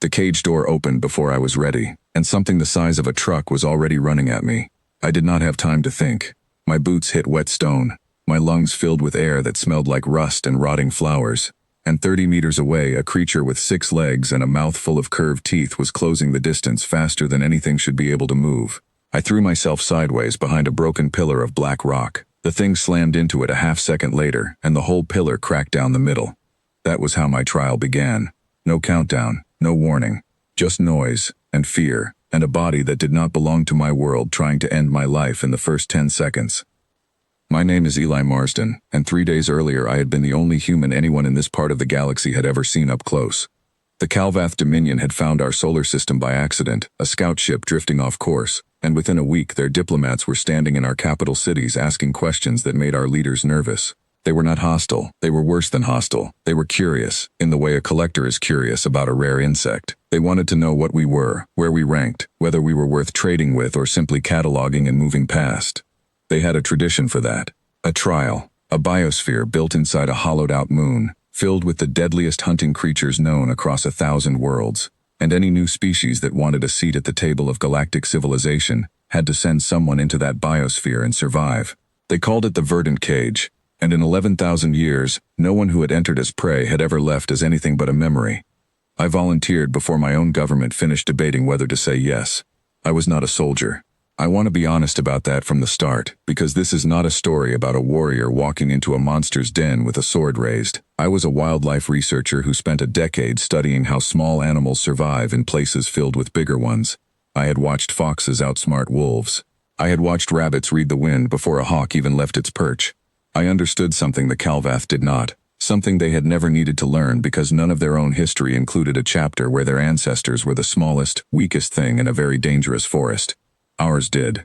The cage door opened before I was ready, and something the size of a truck was already running at me. I did not have time to think. My boots hit wet stone, my lungs filled with air that smelled like rust and rotting flowers. And 30 meters away, a creature with 6 legs and a mouth full of curved teeth was closing the distance faster than anything should be able to move. I threw myself sideways behind a broken pillar of black rock. The thing slammed into it a half-second later, and the whole pillar cracked down the middle. That was how my trial began. No countdown, no warning, just noise and fear, and a body that did not belong to my world trying to end my life in the first 10 seconds. My name is Eli Marsden, and 3 days earlier I had been the only human anyone in this part of the galaxy had ever seen up close. The Calvath Dominion had found our solar system by accident, a scout ship drifting off course, and within a week their diplomats were standing in our capital cities asking questions that made our leaders nervous. They were not hostile, they were worse than hostile. They were curious, in the way a collector is curious about a rare insect. They wanted to know what we were, where we ranked, whether we were worth trading with or simply cataloging and moving past. They had a tradition for that. A trial, a biosphere built inside a hollowed-out moon, filled with the deadliest hunting creatures known across 1,000 worlds. And any new species that wanted a seat at the table of galactic civilization had to send someone into that biosphere and survive. They called it the verdant cage, and in 11,000 years, no one who had entered as prey had ever left as anything but a memory. I volunteered before my own government finished debating whether to say yes. I was not a soldier. I want to be honest about that from the start, because this is not a story about a warrior walking into a monster's den with a sword raised. I was a wildlife researcher who spent a decade studying how small animals survive in places filled with bigger ones. I had watched foxes outsmart wolves. I had watched rabbits read the wind before a hawk even left its perch. I understood something the Calvath did not, something they had never needed to learn because none of their own history included a chapter where their ancestors were the smallest, weakest thing in a very dangerous forest. Ours did.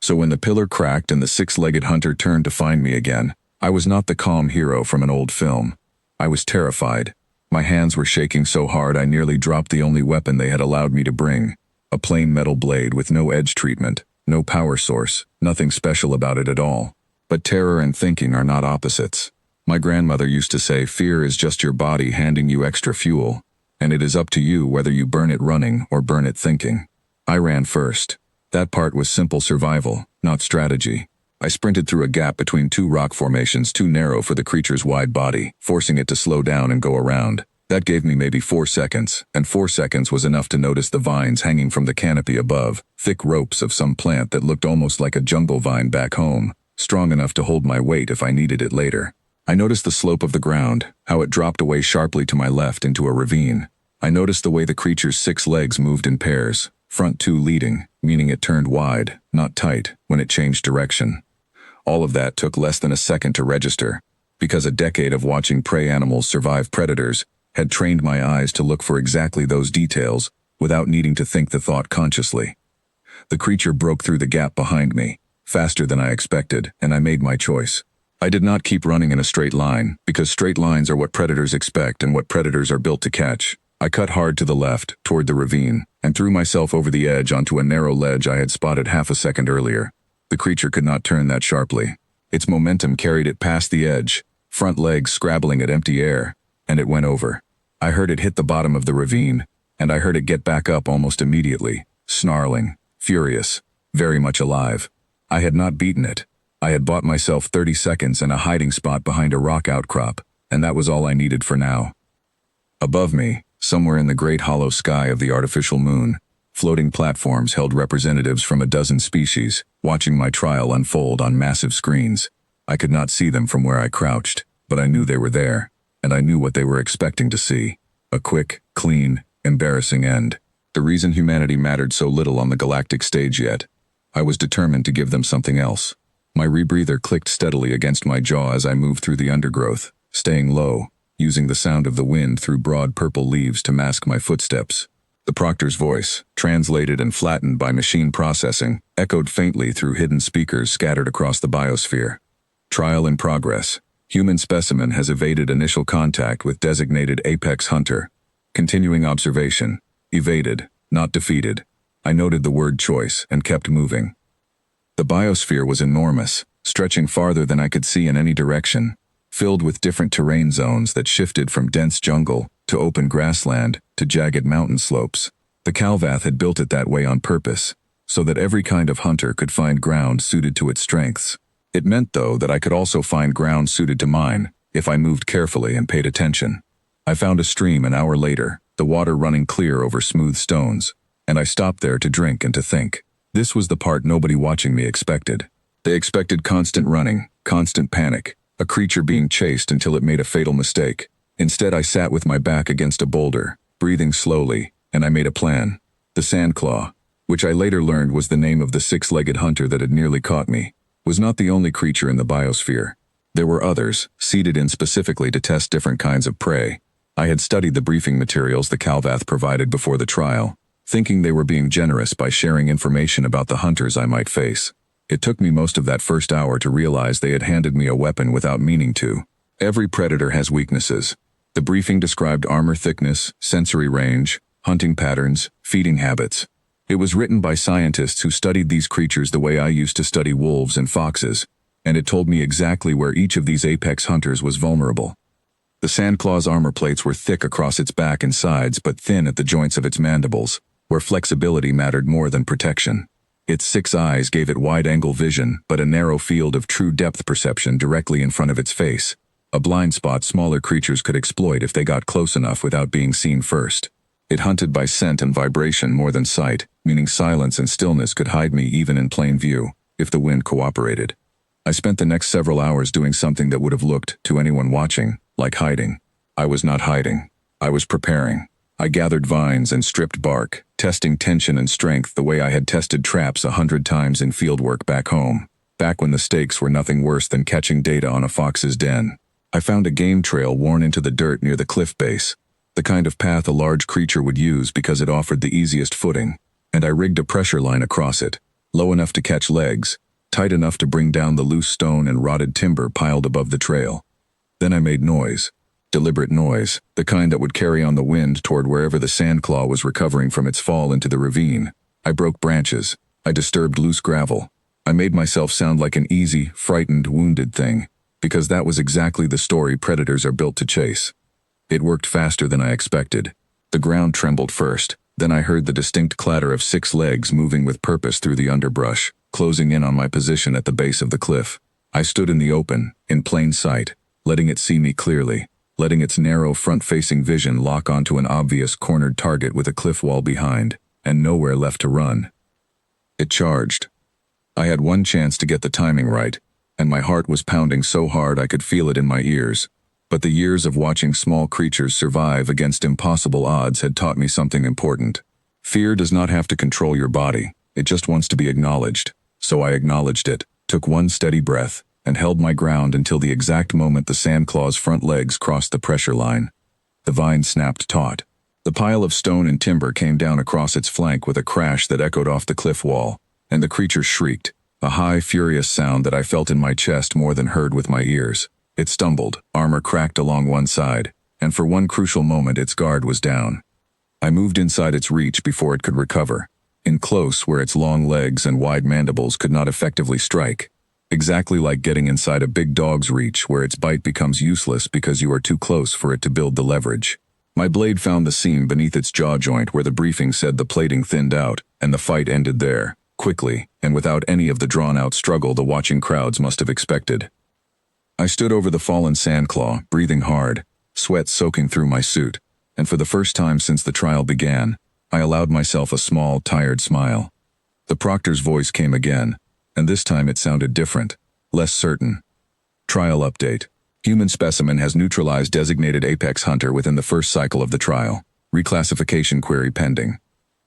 So when the pillar cracked and the 6-legged hunter turned to find me again, I was not the calm hero from an old film. I was terrified. My hands were shaking so hard I nearly dropped the only weapon they had allowed me to bring. A plain metal blade with no edge treatment, no power source, nothing special about it at all. But terror and thinking are not opposites. My grandmother used to say fear is just your body handing you extra fuel, and it is up to you whether you burn it running or burn it thinking. I ran first. That part was simple survival, not strategy. I sprinted through a gap between 2 rock formations too narrow for the creature's wide body, forcing it to slow down and go around. That gave me maybe 4 seconds, and 4 seconds was enough to notice the vines hanging from the canopy above, thick ropes of some plant that looked almost like a jungle vine back home, strong enough to hold my weight if I needed it later. I noticed the slope of the ground, how it dropped away sharply to my left into a ravine. I noticed the way the creature's 6 legs moved in pairs, front 2 leading, meaning it turned wide, not tight, when it changed direction. All of that took less than a second to register, because a decade of watching prey animals survive predators had trained my eyes to look for exactly those details without needing to think the thought consciously. The creature broke through the gap behind me, faster than I expected, and I made my choice. I did not keep running in a straight line, because straight lines are what predators expect and what predators are built to catch. I cut hard to the left, toward the ravine, and threw myself over the edge onto a narrow ledge I had spotted half a second earlier. The creature could not turn that sharply. Its momentum carried it past the edge, front legs scrabbling at empty air, and it went over. I heard it hit the bottom of the ravine, and I heard it get back up almost immediately, snarling, furious, very much alive. I had not beaten it. I had bought myself 30 seconds and a hiding spot behind a rock outcrop, and that was all I needed for now. Above me, somewhere in the great hollow sky of the artificial moon, floating platforms held representatives from a dozen species, watching my trial unfold on massive screens. I could not see them from where I crouched, but I knew they were there, and I knew what they were expecting to see. A quick, clean, embarrassing end. The reason humanity mattered so little on the galactic stage yet. I was determined to give them something else. My rebreather clicked steadily against my jaw as I moved through the undergrowth, staying low, using the sound of the wind through broad purple leaves to mask my footsteps. The proctor's voice, translated and flattened by machine processing, echoed faintly through hidden speakers scattered across the biosphere. Trial in progress. Human specimen has evaded initial contact with designated apex hunter. Continuing observation. Evaded, not defeated. I noted the word choice and kept moving. The biosphere was enormous, stretching farther than I could see in any direction, filled with different terrain zones that shifted from dense jungle to open grassland, to jagged mountain slopes. The Calvath had built it that way on purpose, so that every kind of hunter could find ground suited to its strengths. It meant, though, that I could also find ground suited to mine, if I moved carefully and paid attention. I found a stream an hour later, the water running clear over smooth stones, and I stopped there to drink and to think. This was the part nobody watching me expected. They expected constant running, constant panic, a creature being chased until it made a fatal mistake. Instead, I sat with my back against a boulder, breathing slowly, and I made a plan. The Sandclaw, which I later learned was the name of the six-legged hunter that had nearly caught me, was not the only creature in the biosphere. There were others, seeded in specifically to test different kinds of prey. I had studied the briefing materials the Calvath provided before the trial, thinking they were being generous by sharing information about the hunters I might face. It took me most of that first hour to realize they had handed me a weapon without meaning to. Every predator has weaknesses. The briefing described armor thickness, sensory range, hunting patterns, feeding habits. It was written by scientists who studied these creatures the way I used to study wolves and foxes, and it told me exactly where each of these apex hunters was vulnerable. The Sandclaw's armor plates were thick across its back and sides but thin at the joints of its mandibles, where flexibility mattered more than protection. Its 6 eyes gave it wide-angle vision, but a narrow field of true depth perception directly in front of its face, a blind spot smaller creatures could exploit if they got close enough without being seen first. It hunted by scent and vibration more than sight, meaning silence and stillness could hide me even in plain view, if the wind cooperated. I spent the next several hours doing something that would have looked, to anyone watching, like hiding. I was not hiding. I was preparing. I gathered vines and stripped bark, testing tension and strength the way I had tested traps 100 times in fieldwork back home, back when the stakes were nothing worse than catching data on a fox's den. I found a game trail worn into the dirt near the cliff base, the kind of path a large creature would use because it offered the easiest footing, and I rigged a pressure line across it, low enough to catch legs, tight enough to bring down the loose stone and rotted timber piled above the trail. Then I made noise. Deliberate noise, the kind that would carry on the wind toward wherever the Sandclaw was recovering from its fall into the ravine. I broke branches. I disturbed loose gravel. I made myself sound like an easy, frightened, wounded thing, because that was exactly the story predators are built to chase. It worked faster than I expected. The ground trembled first, then I heard the distinct clatter of 6 legs moving with purpose through the underbrush, closing in on my position at the base of the cliff. I stood in the open, in plain sight, letting it see me clearly, letting its narrow front-facing vision lock onto an obvious cornered target with a cliff wall behind, and nowhere left to run. It charged. I had one chance to get the timing right, and my heart was pounding so hard I could feel it in my ears. But the years of watching small creatures survive against impossible odds had taught me something important. Fear does not have to control your body, it just wants to be acknowledged. So I acknowledged it, took one steady breath, and held my ground until the exact moment the Sandclaw's front legs crossed the pressure line. The vine snapped taut. The pile of stone and timber came down across its flank with a crash that echoed off the cliff wall, and the creature shrieked, a high, furious sound that I felt in my chest more than heard with my ears. It stumbled, armor cracked along one side, and for one crucial moment its guard was down. I moved inside its reach before it could recover, in close where its long legs and wide mandibles could not effectively strike. Exactly like getting inside a big dog's reach where its bite becomes useless because you are too close for it to build the leverage. My blade found the seam beneath its jaw joint where the briefing said the plating thinned out, and the fight ended there, quickly, and without any of the drawn-out struggle the watching crowds must have expected. I stood over the fallen Sandclaw, breathing hard, sweat soaking through my suit, and for the first time since the trial began, I allowed myself a small, tired smile. The proctor's voice came again, and this time it sounded different, less certain. Trial update. Human specimen has neutralized designated apex hunter within the first cycle of the trial. Reclassification query pending.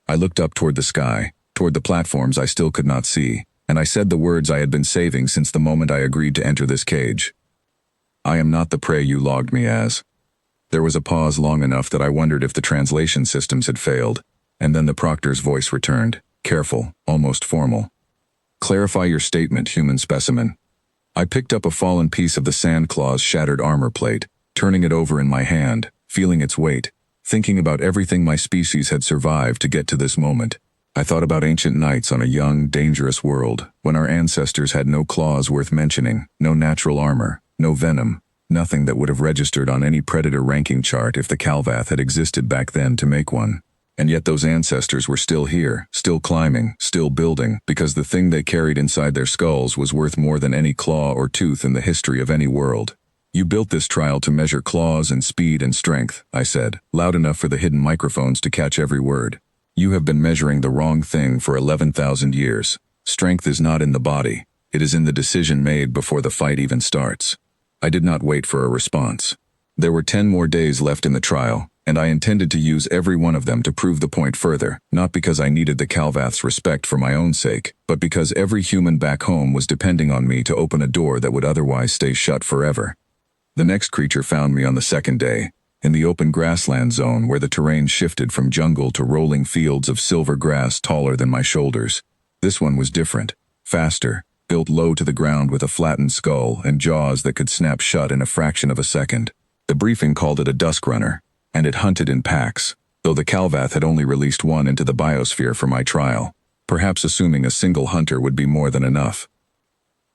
I looked up toward the sky, toward the platforms I still could not see, and I said the words I had been saving since the moment I agreed to enter this cage. I am not the prey you logged me as. There was a pause long enough that I wondered if the translation systems had failed, and then the proctor's voice returned, careful, almost formal. Clarify your statement, human specimen. I picked up a fallen piece of the Sandclaw's shattered armor plate, turning it over in my hand, feeling its weight, thinking about everything my species had survived to get to this moment. I thought about ancient nights on a young, dangerous world, when our ancestors had no claws worth mentioning, no natural armor, no venom, nothing that would have registered on any predator ranking chart if the Calvath had existed back then to make one. And yet those ancestors were still here, still climbing, still building, because the thing they carried inside their skulls was worth more than any claw or tooth in the history of any world. "You built this trial to measure claws and speed and strength," I said, loud enough for the hidden microphones to catch every word. "You have been measuring the wrong thing for 11,000 years. Strength is not in the body. It is in the decision made before the fight even starts." I did not wait for a response. There were 10 more days left in the trial, and I intended to use every one of them to prove the point further, not because I needed the Calvath's respect for my own sake, but because every human back home was depending on me to open a door that would otherwise stay shut forever. The next creature found me on the second day, in the open grassland zone where the terrain shifted from jungle to rolling fields of silver grass taller than my shoulders. This one was different, faster, built low to the ground with a flattened skull and jaws that could snap shut in a fraction of a second. The briefing called it a dusk runner, and it hunted in packs, though the Calvath had only released one into the biosphere for my trial, perhaps assuming a single hunter would be more than enough.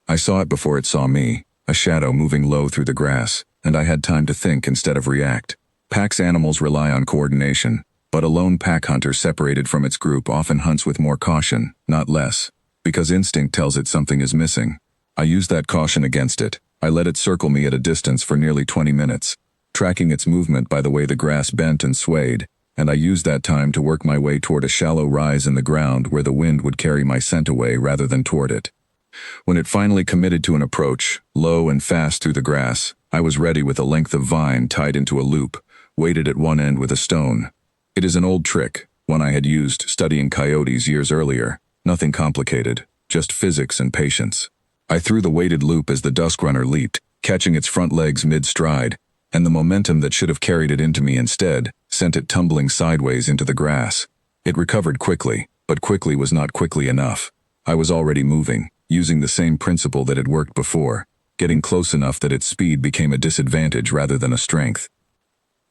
I saw it before it saw me, a shadow moving low through the grass, and I had time to think instead of react. Packs animals rely on coordination, but a lone pack hunter separated from its group often hunts with more caution, not less, because instinct tells it something is missing. I used that caution against it. I let it circle me at a distance for nearly 20 minutes, tracking its movement by the way the grass bent and swayed, and I used that time to work my way toward a shallow rise in the ground where the wind would carry my scent away rather than toward it. When it finally committed to an approach, low and fast through the grass, I was ready with a length of vine tied into a loop, weighted at one end with a stone. It is an old trick, one I had used studying coyotes years earlier. Nothing complicated, just physics and patience. I threw the weighted loop as the dusk runner leaped, catching its front legs mid-stride, and the momentum that should have carried it into me instead sent it tumbling sideways into the grass. It recovered quickly, but quickly was not quickly enough. I was already moving, using the same principle that had worked before, getting close enough that its speed became a disadvantage rather than a strength.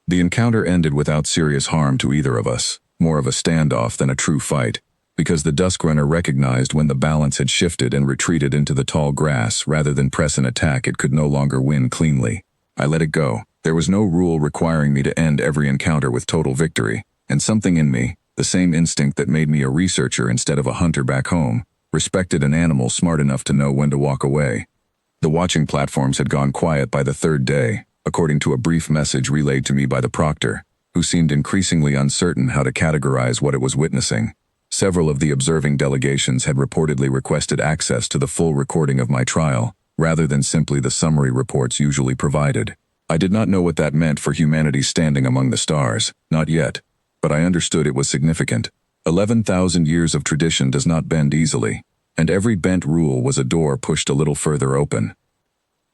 The encounter ended without serious harm to either of us, more of a standoff than a true fight, because the dusk runner recognized when the balance had shifted and retreated into the tall grass rather than press an attack it could no longer win cleanly. I let it go. There was no rule requiring me to end every encounter with total victory, and something in me, the same instinct that made me a researcher instead of a hunter back home, respected an animal smart enough to know when to walk away. The watching platforms had gone quiet by the third day, according to a brief message relayed to me by the proctor, who seemed increasingly uncertain how to categorize what it was witnessing. Several of the observing delegations had reportedly requested access to the full recording of my trial, rather than simply the summary reports usually provided. I did not know what that meant for humanity's standing among the stars, not yet, but I understood it was significant. 11,000 years of tradition does not bend easily, and every bent rule was a door pushed a little further open.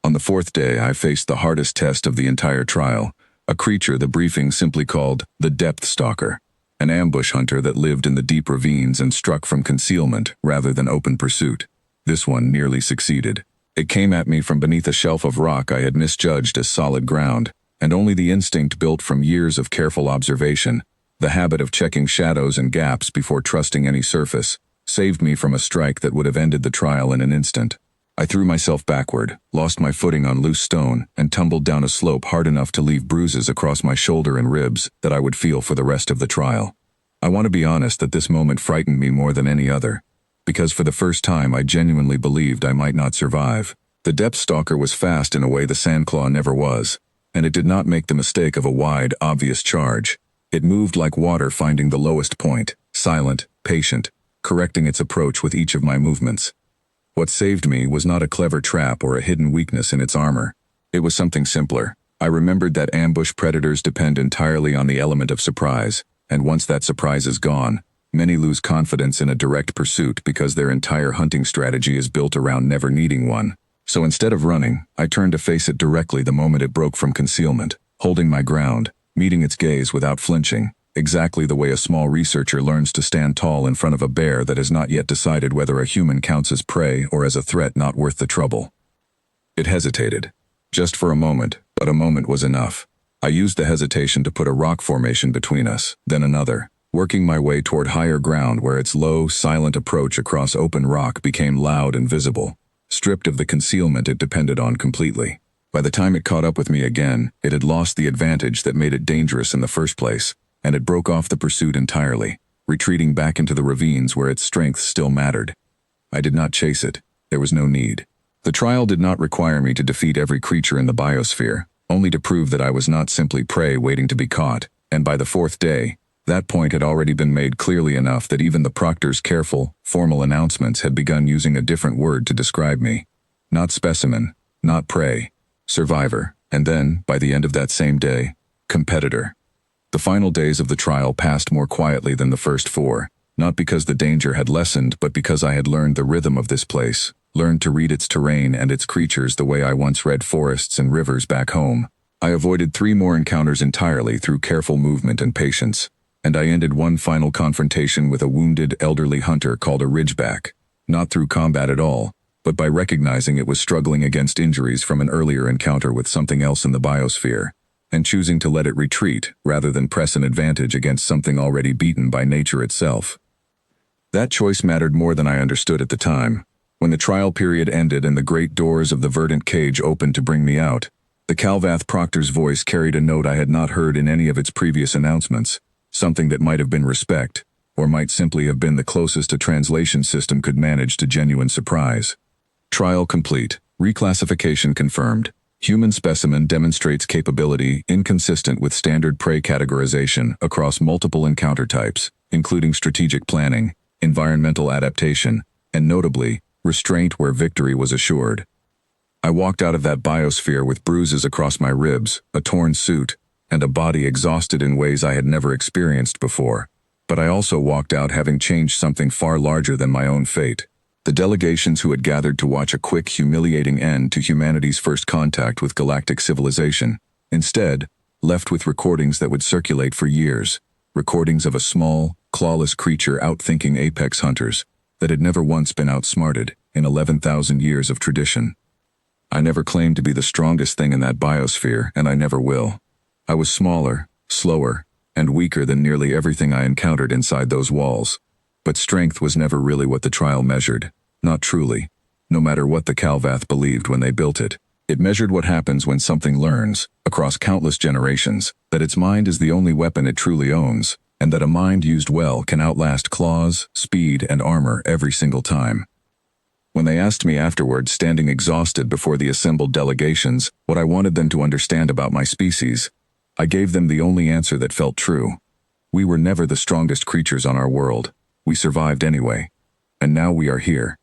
On the fourth day, I faced the hardest test of the entire trial, a creature the briefing simply called the Depth Stalker, an ambush hunter that lived in the deep ravines and struck from concealment rather than open pursuit. This one nearly succeeded. It came at me from beneath a shelf of rock I had misjudged as solid ground, and only the instinct built from years of careful observation, the habit of checking shadows and gaps before trusting any surface, saved me from a strike that would have ended the trial in an instant. I threw myself backward, lost my footing on loose stone, and tumbled down a slope hard enough to leave bruises across my shoulder and ribs that I would feel for the rest of the trial. I want to be honest that this moment frightened me more than any other, because for the first time I genuinely believed I might not survive. The Depth Stalker was fast in a way the Sandclaw never was, and it did not make the mistake of a wide, obvious charge. It moved like water finding the lowest point, silent, patient, correcting its approach with each of my movements. What saved me was not a clever trap or a hidden weakness in its armor. It was something simpler. I remembered that ambush predators depend entirely on the element of surprise, and once that surprise is gone, many lose confidence in a direct pursuit because their entire hunting strategy is built around never needing one. So instead of running, I turned to face it directly the moment it broke from concealment, holding my ground, meeting its gaze without flinching, exactly the way a small researcher learns to stand tall in front of a bear that has not yet decided whether a human counts as prey or as a threat not worth the trouble. It hesitated. Just for a moment, but a moment was enough. I used the hesitation to put a rock formation between us, then another, working my way toward higher ground where its low, silent approach across open rock became loud and visible, stripped of the concealment it depended on completely. By the time it caught up with me again, it had lost the advantage that made it dangerous in the first place, and it broke off the pursuit entirely, retreating back into the ravines where its strength still mattered. I did not chase it. There was no need. The trial did not require me to defeat every creature in the biosphere, only to prove that I was not simply prey waiting to be caught, and by the fourth day, that point had already been made clearly enough that even the proctor's careful, formal announcements had begun using a different word to describe me. Not specimen, not prey, survivor, and then, by the end of that same day, competitor. The final days of the trial passed more quietly than the first four, not because the danger had lessened, but because I had learned the rhythm of this place, learned to read its terrain and its creatures the way I once read forests and rivers back home. I avoided 3 more encounters entirely through careful movement and patience, and I ended one final confrontation with a wounded elderly hunter called a ridgeback, not through combat at all, but by recognizing it was struggling against injuries from an earlier encounter with something else in the biosphere, and choosing to let it retreat rather than press an advantage against something already beaten by nature itself. That choice mattered more than I understood at the time. When the trial period ended and the great doors of the verdant cage opened to bring me out, the Calvath proctor's voice carried a note I had not heard in any of its previous announcements, something that might have been respect, or might simply have been the closest a translation system could manage to genuine surprise. Trial complete. Reclassification confirmed. Human specimen demonstrates capability inconsistent with standard prey categorization across multiple encounter types, including strategic planning, environmental adaptation, and notably, restraint where victory was assured. I walked out of that biosphere with bruises across my ribs, a torn suit, and a body exhausted in ways I had never experienced before. But I also walked out having changed something far larger than my own fate. The delegations who had gathered to watch a quick, humiliating end to humanity's first contact with galactic civilization, instead, left with recordings that would circulate for years, recordings of a small, clawless creature outthinking apex hunters that had never once been outsmarted in 11,000 years of tradition. I never claimed to be the strongest thing in that biosphere, and I never will. I was smaller, slower, and weaker than nearly everything I encountered inside those walls. But strength was never really what the trial measured. Not truly. No matter what the Calvath believed when they built it, it measured what happens when something learns, across countless generations, that its mind is the only weapon it truly owns, and that a mind used well can outlast claws, speed, and armor every single time. When they asked me afterward, standing exhausted before the assembled delegations, what I wanted them to understand about my species, I gave them the only answer that felt true. We were never the strongest creatures on our world. We survived anyway. And now we are here,